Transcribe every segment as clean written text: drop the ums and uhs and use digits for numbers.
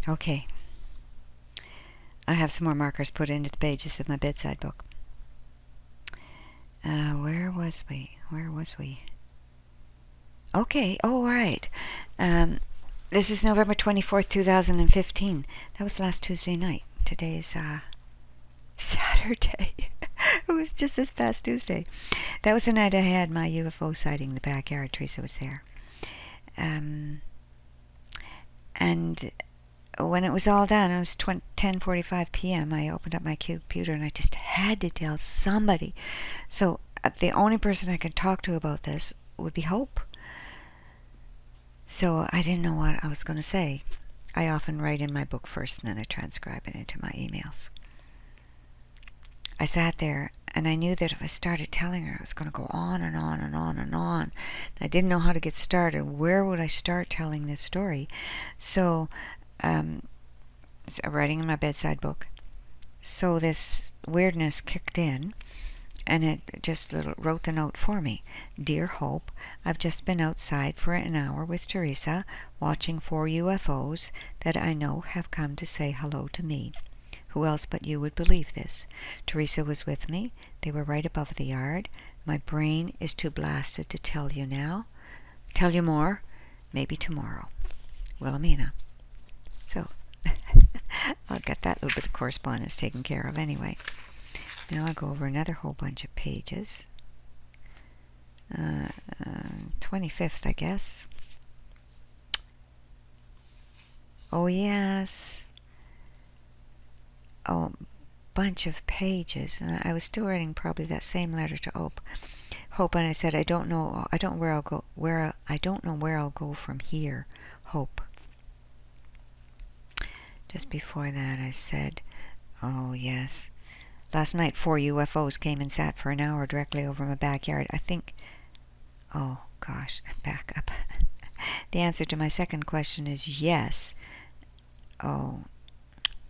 Okay. I have some more markers put into the pages of my bedside book. Where was we? Okay, all right. This is November 24th, 2015. That was last Tuesday night. Today is Saturday. It was just this past Tuesday. That was the night I had my UFO sighting in the backyard. Teresa was there. And when it was all done, it was 10:45 p.m. I opened up my computer and I just had to tell somebody. So the only person I could talk to about this would be Hope. So I didn't know what I was going to say. I often write in my book first and then I transcribe it into my emails. I sat there and I knew that if I started telling her, I was going to go on and on and on and on. I didn't know how to get started. Where would I start telling this story? So writing in my bedside book. So this weirdness kicked in, and it just wrote the note for me. Dear Hope, I've just been outside for an hour with Teresa, watching 4 UFOs that I know have come to say hello to me. Who else but you would believe this? Teresa was with me. They were right above the yard. My brain is too blasted to tell you now. Tell you more, maybe tomorrow. Wilhelmina. So, I'll get that little bit of correspondence taken care of anyway. Now I'll go over another whole bunch of pages. 25th, I guess. Oh, yes. Oh, bunch of pages. And I was still writing probably that same letter to Hope. And I said, I don't know where I'll go from here. Hope. Just before that, I said, oh, yes. Last night, 4 UFOs came and sat for an hour directly over my backyard. I think... Oh, gosh, back up. The answer to my second question is yes. Oh,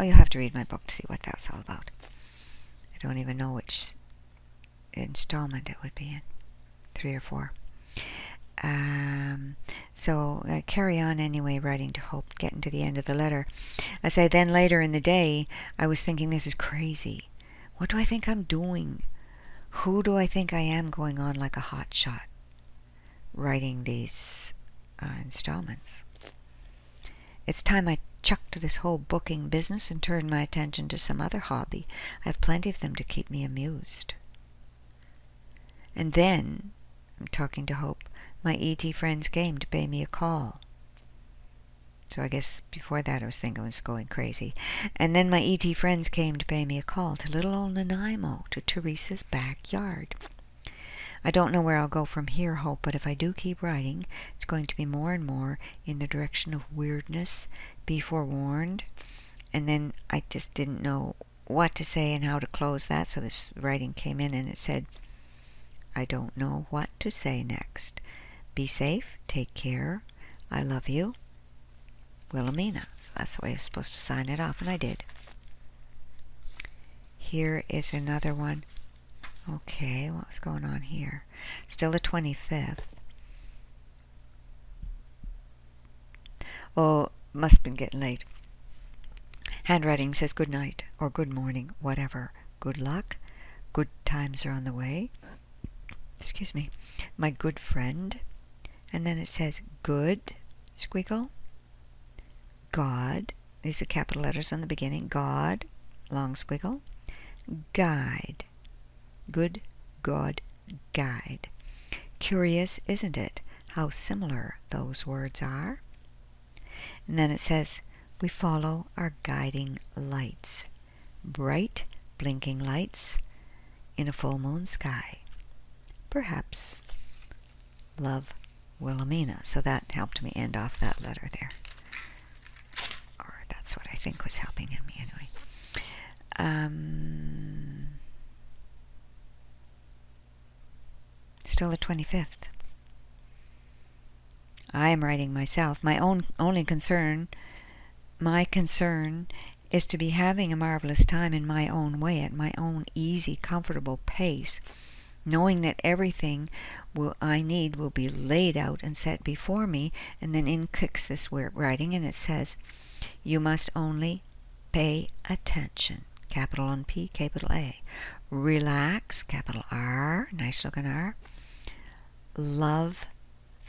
you'll have to read my book to see what that's all about. I don't even know which installment it would be in. 3 or 4. So I carry on anyway, writing to Hope, getting to the end of the letter. I say, then later in the day, I was thinking, this is crazy. What do I think I'm doing? Who do I think I am, going on like a hot shot, writing these installments? It's time I chucked this whole booking business and turned my attention to some other hobby. I have plenty of them to keep me amused. And then, I'm talking to Hope, my E.T. friends came to pay me a call. So I guess before that I was thinking I was going crazy. And then my E.T. friends came to pay me a call to little old Nanaimo, to Teresa's backyard. I don't know where I'll go from here, Hope, but if I do keep writing, it's going to be more and more in the direction of weirdness. Be forewarned. And then I just didn't know what to say and how to close that, so this writing came in and it said, I don't know what to say next. Be safe, take care, I love you, Wilhelmina. So that's the way I was supposed to sign it off, and I did. Here is another one. Okay, what was going on here? Still the 25th. Oh, must have been getting late. Handwriting says good night, or good morning, whatever. Good luck. Good times are on the way. Excuse me. My good friend. And then it says good, squiggle. God. These are capital letters on the beginning. God, long squiggle. Guide. Good God guide. Curious, isn't it, how similar those words are? And then it says, we follow our guiding lights. Bright, blinking lights in a full moon sky. Perhaps. Love, Wilhelmina. So that helped me end off that letter there. Or that's what I think was helping me anyway. Still the 25th. I am writing myself. My concern is to be having a marvelous time in my own way, at my own easy, comfortable pace, knowing that everything I need will be laid out and set before me. And then in kicks this writing, and it says, you must only pay attention, capital on P, capital A. Relax, capital R, nice looking R. Love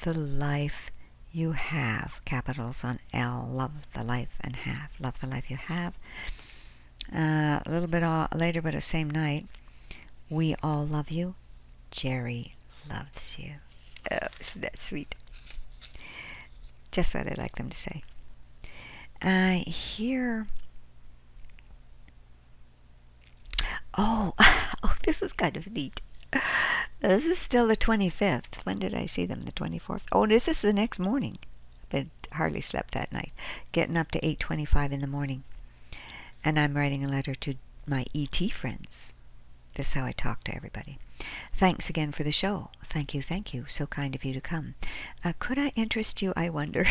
the life you have, capitals on L. Love the life and have. Love the life you have. A little bit later, but the same night, we all love you. Jerry loves you. Oh, isn't that sweet? Just what I like them to say. Here. Oh, this is kind of neat. This is still the 25th. When did I see them? The 24th. Oh, this is the next morning. But hardly slept that night. Getting up to 8:25 in the morning. And I'm writing a letter to my ET friends. This is how I talk to everybody. Thanks again for the show. Thank you, thank you. So kind of you to come. Could I interest you, I wonder,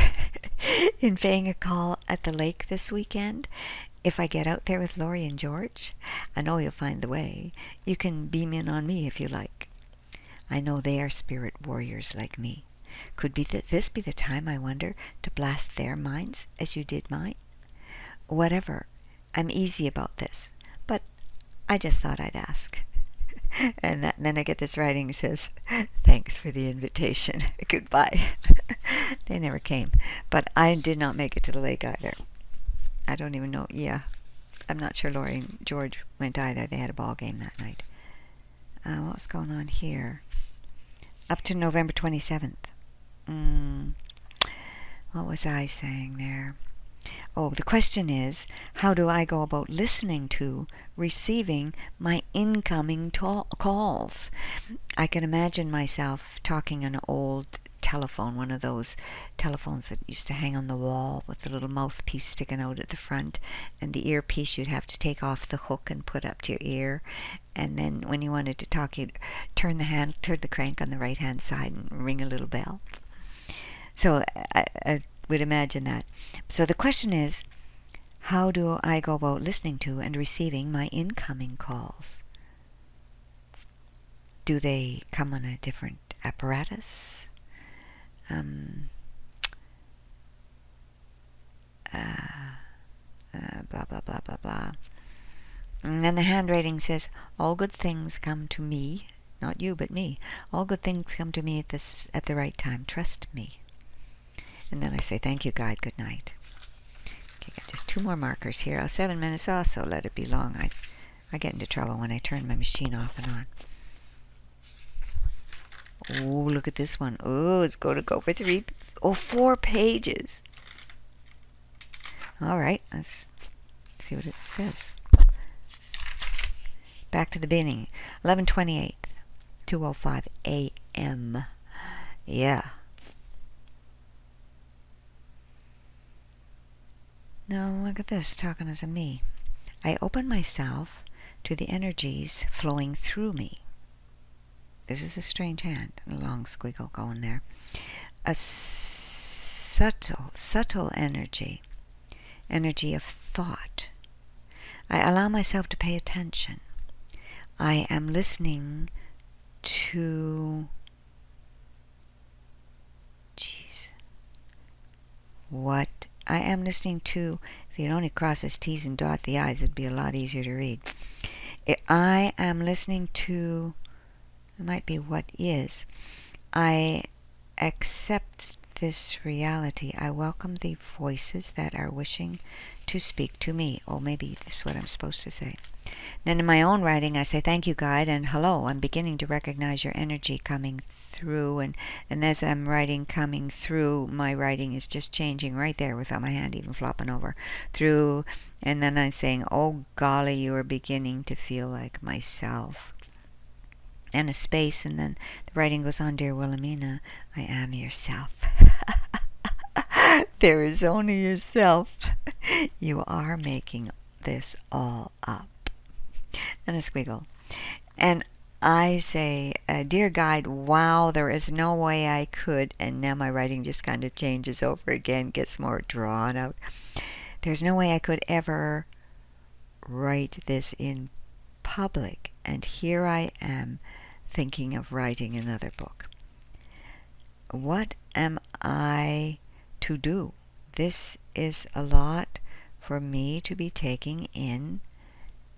in paying a call at the lake this weekend? If I get out there with Laurie and George, I know you'll find the way. You can beam in on me if you like. I know they are spirit warriors like me. Could this be the time, I wonder, to blast their minds as you did mine? Whatever. I'm easy about this, but I just thought I'd ask. And then I get this writing that says, thanks for the invitation. Goodbye. They never came. But I did not make it to the lake either. I don't even know. Yeah. I'm not sure Laurie and George went either. They had a ball game that night. What's going on here? Up to November 27th. What was I saying there? Oh, the question is, how do I go about listening to, receiving my incoming calls? I can imagine myself talking on an old telephone, one of those telephones that used to hang on the wall with the little mouthpiece sticking out at the front, and the earpiece you'd have to take off the hook and put up to your ear. And then when you wanted to talk, you'd turn the crank on the right-hand side and ring a little bell. So I would imagine that. So the question is, how do I go about listening to and receiving my incoming calls? Do they come on a different apparatus? Blah, blah, blah, blah, blah. And then the handwriting says, all good things come to me, not you, but me. All good things come to me at the right time. Trust me. And then I say, thank you, guide. Good night. Okay, got just 2 more markers here. 7 minutes also. Let it be long. I get into trouble when I turn my machine off and on. Oh, look at this one. Oh, it's going to go for 4 pages. All right, let's see what it says. Back to the beginning. 11:28, 2:05 a.m. Yeah. Now look at this, talking as a me. I open myself to the energies flowing through me. This is a strange hand, a long squiggle going there. A subtle energy of thought. I allow myself to pay attention. I am listening to... What I am listening to, if you'd only cross his T's and dot the I's, it'd be a lot easier to read. I am listening to... It might be what is. I accept this reality. I welcome the voices that are wishing to speak to me. Oh, maybe this is what I'm supposed to say. Then in my own writing, I say, thank you, guide, and hello. I'm beginning to recognize your energy coming through. And as I'm writing coming through, my writing is just changing right there without my hand even flopping over. Through, and then I'm saying, oh, golly, you are beginning to feel like myself. And a space, and then the writing goes on, dear Wilhelmina, I am yourself. There is only yourself. You are making this all up. And a squiggle. And I say, dear guide, wow, there is no way I could, and now my writing just kind of changes over again, gets more drawn out. There's no way I could ever write this in public, and here I am thinking of writing another book. What am I to do? This is a lot for me to be taking in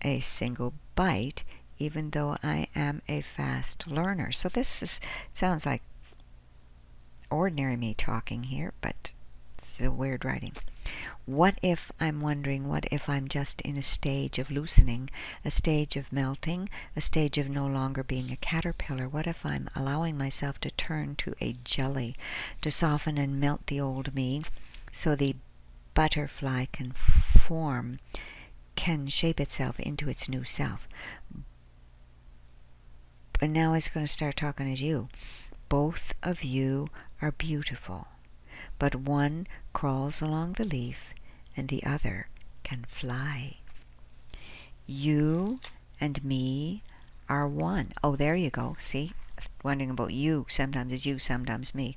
a single bite, even though I am a fast learner. So sounds like ordinary me talking here, but it's a weird writing. What if I'm wondering, what if I'm just in a stage of loosening, a stage of melting, a stage of no longer being a caterpillar? What if I'm allowing myself to turn to a jelly, to soften and melt the old me so the butterfly can form, can shape itself into its new self? But now it's going to start talking as you. Both of you are beautiful, but one crawls along the leaf and the other can fly. You and me are one. Oh, there you go. See? Wondering about you. Sometimes it's you, sometimes me.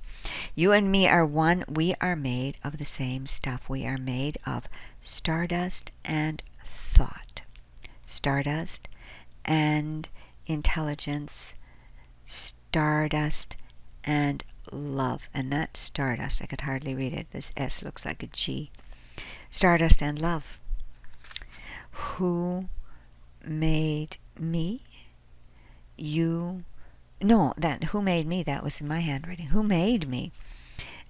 You and me are one. We are made of the same stuff. We are made of stardust and thought. Stardust and intelligence. Stardust and love. And that stardust, I could hardly read it. This S looks like a G. Stardust and love. Who made me? You. No, that who made me, that was in my handwriting. Who made me?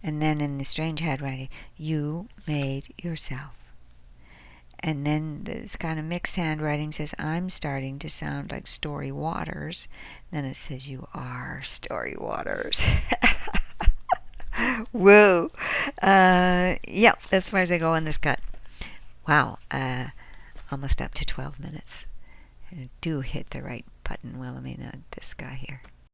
And then in the strange handwriting, you made yourself. And then this kind of mixed handwriting says, I'm starting to sound like Story Waters. Then it says, you are Story Waters. Whoa. Yep, as far as I go on this cut. Wow. Almost up to 12 minutes. Do hit the right button, Wilhelmina, this guy here.